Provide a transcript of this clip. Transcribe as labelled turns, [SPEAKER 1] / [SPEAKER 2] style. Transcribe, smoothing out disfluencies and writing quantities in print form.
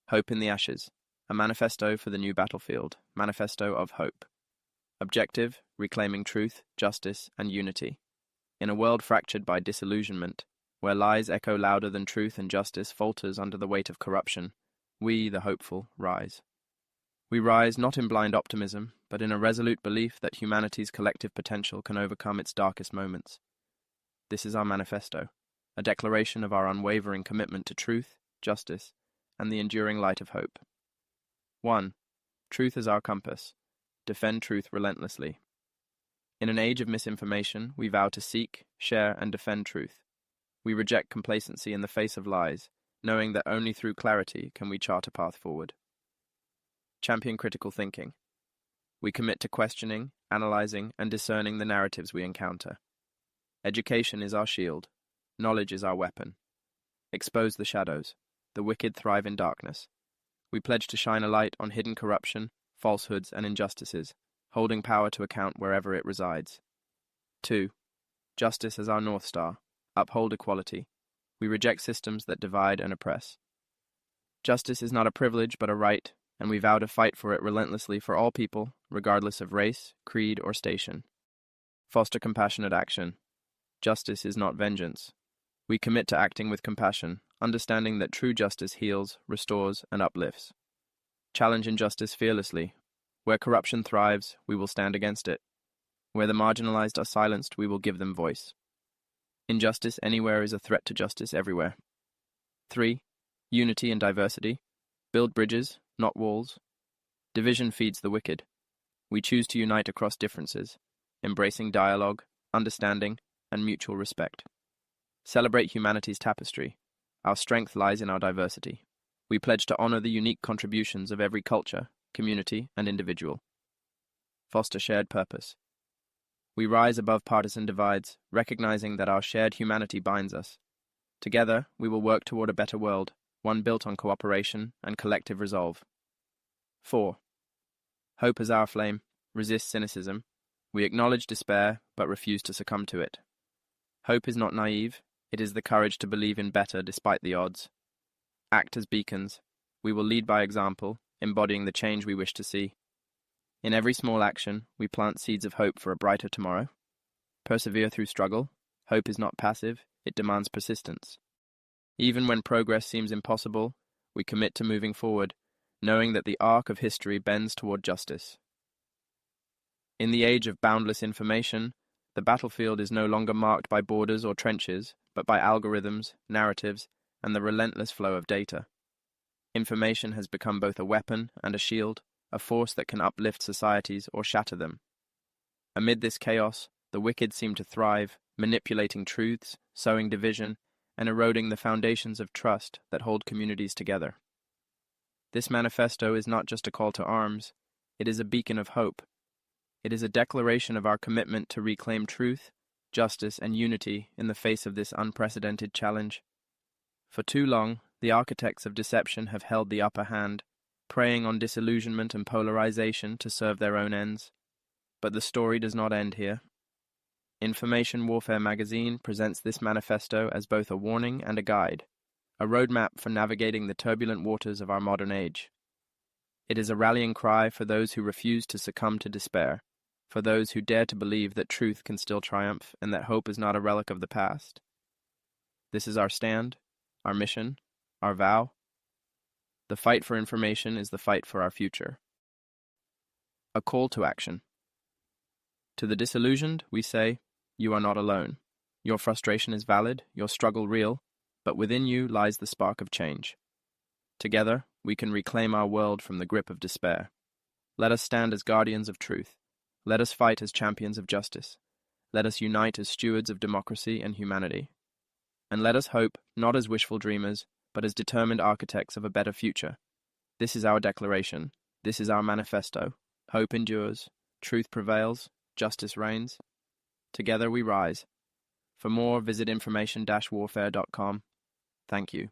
[SPEAKER 1] Hope in the Ashes, a manifesto for the new battlefield, manifesto of hope. Objective, reclaiming truth, justice, and unity. In a world fractured by disillusionment, where lies echo louder than truth and justice falters under the weight of corruption, we, the hopeful, rise. We rise not in blind optimism, but in a resolute belief that humanity's collective potential can overcome its darkest moments. This is our manifesto, a declaration of our unwavering commitment to truth, justice, and the enduring light of hope. 1. Truth is our compass. Defend truth relentlessly. In an age of misinformation, we vow to seek, share, and defend truth. We reject complacency in the face of lies, knowing that only through clarity can we chart a path forward. Champion critical thinking. We commit to questioning, analyzing, and discerning the narratives we encounter. Education is our shield. Knowledge is our weapon. Expose the shadows. The wicked thrive in darkness. We pledge to shine a light on hidden corruption, falsehoods, and injustices, holding power to account wherever it resides. 2. Justice as our North Star. Uphold equality. We reject systems that divide and oppress. Justice is not a privilege but a right, and we vow to fight for it relentlessly for all people, regardless of race, creed, or station. Foster compassionate action. Justice is not vengeance. We commit to acting with compassion, understanding that true justice heals, restores, and uplifts. Challenge injustice fearlessly. Where corruption thrives, we will stand against it. Where the marginalized are silenced, we will give them voice. Injustice anywhere is a threat to justice everywhere. 3. Unity and diversity. Build bridges, not walls. Division feeds the wicked. We choose to unite across differences, embracing dialogue, understanding, and mutual respect. Celebrate humanity's tapestry. Our strength lies in our diversity. We pledge to honor the unique contributions of every culture, community, and individual. Foster shared purpose. We rise above partisan divides, recognizing that our shared humanity binds us. Together, we will work toward a better world, one built on cooperation and collective resolve. 4. Hope as our flame. Resist cynicism. We acknowledge despair, but refuse to succumb to it. Hope is not naive. It is the courage to believe in better despite the odds. Act as beacons. We will lead by example, embodying the change we wish to see. In every small action, we plant seeds of hope for a brighter tomorrow. Persevere through struggle. Hope is not passive, it demands persistence. Even when progress seems impossible, we commit to moving forward, knowing that the arc of history bends toward justice. In the age of boundless information, the battlefield is no longer marked by borders or trenches, but by algorithms, narratives, and the relentless flow of data. Information has become both a weapon and a shield, a force that can uplift societies or shatter them. Amid this chaos, the wicked seem to thrive, manipulating truths, sowing division, and eroding the foundations of trust that hold communities together. This manifesto is not just a call to arms, it is a beacon of hope. It is a declaration of our commitment to reclaim truth, justice, and unity in the face of this unprecedented challenge. For too long, the architects of deception have held the upper hand, preying on disillusionment and polarization to serve their own ends. But the story does not end here. Information Warfare magazine presents this manifesto as both a warning and a guide, a roadmap for navigating the turbulent waters of our modern age. It is a rallying cry for those who refuse to succumb to despair, for those who dare to believe that truth can still triumph and that hope is not a relic of the past. This is our stand, our mission, our vow. The fight for information is the fight for our future. A call to action. To the disillusioned, we say, you are not alone. Your frustration is valid, your struggle real, but within you lies the spark of change. Together, we can reclaim our world from the grip of despair. Let us stand as guardians of truth. Let us fight as champions of justice. Let us unite as stewards of democracy and humanity. And let us hope, not as wishful dreamers, but as determined architects of a better future. This is our declaration. This is our manifesto. Hope endures. Truth prevails. Justice reigns. Together we rise. For more, visit information-warfare.com. Thank you.